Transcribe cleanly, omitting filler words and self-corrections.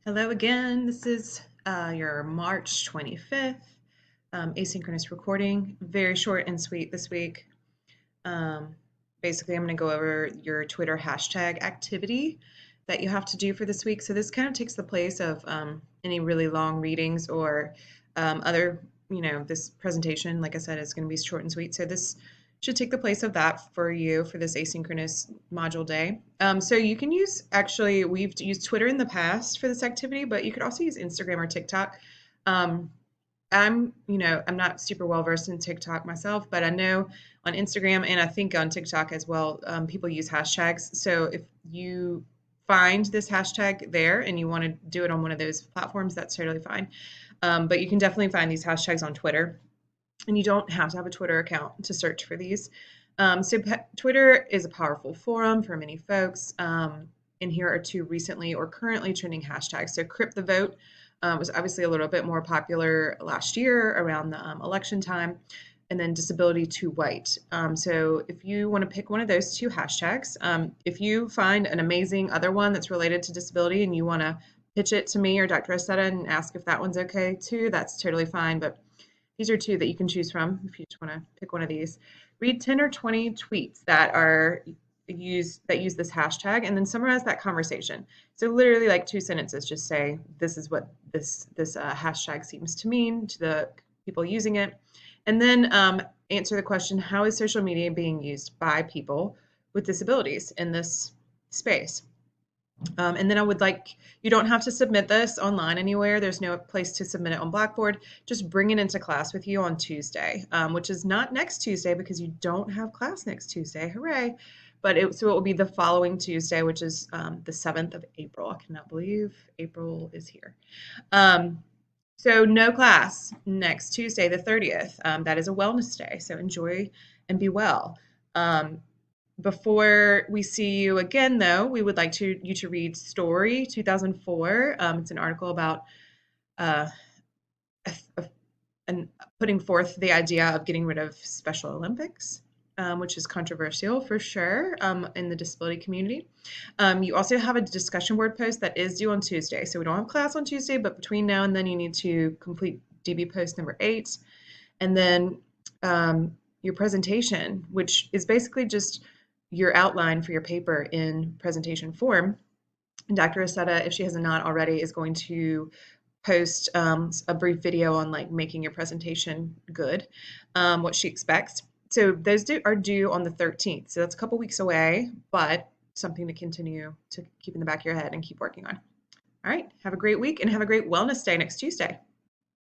Hello again. This is your March 25th asynchronous recording. Very short and sweet this week. Um, Basically, I'm going to go over your Twitter hashtag activity that you have to do for this week. So this kind of takes the place of any really long readings or other, this presentation, like I said, is going to be short and sweet. So this should take the place of that for you for this asynchronous module day. So you can use, actually, we've used Twitter in the past for this activity, but you could also use Instagram or TikTok. Um, I'm not super well versed in TikTok myself, but I know on Instagram and I think on TikTok as well, people use hashtags. So if you find this hashtag there and you want to do it on one of those platforms, that's totally fine. But you can definitely find these hashtags on Twitter, and you don't have to have a Twitter account to search for these. Twitter is a powerful forum for many folks. And here are two recently or currently trending hashtags. So Crypt the Vote was obviously a little bit more popular last year around the election time, and then Disability to White. So if you want to pick one of those two hashtags, if you find an amazing other one that's related to disability and you want to pitch it to me or Dr. Estetta and ask if that one's okay too, that's totally fine. But these are two that you can choose from if you just want to pick one of these. Read 10 or 20 tweets that use this hashtag and then summarize that conversation. So literally like 2 sentences, just say this is what this hashtag seems to mean to the people using it. And then answer the question, how is social media being used by people with disabilities in this space? And then I would like, you don't have to submit this online anywhere. There's no place to submit it on Blackboard. Just bring it into class with you on Tuesday, which is not next Tuesday because you don't have class next Tuesday. Hooray. So it will be the following Tuesday, which is the 7th of April. I cannot believe April is here. So no class next Tuesday, the 30th. That is a wellness day. So enjoy and be well. Before we see you again, though, we would like you to read Story 2004. It's an article about uh, and putting forth the idea of getting rid of Special Olympics, which is controversial for sure in the disability community. You also have a discussion board post that is due on Tuesday. So we don't have class on Tuesday, but between now and then you need to complete DB post number 8. And then your presentation, which is basically just your outline for your paper in presentation form. And Dr. Aceta, if she has not already, is going to post a brief video on like making your presentation good, what she expects. So those are due on the 13th. So that's a couple weeks away, but something to continue to keep in the back of your head and keep working on. All right, have a great week and have a great wellness day next Tuesday.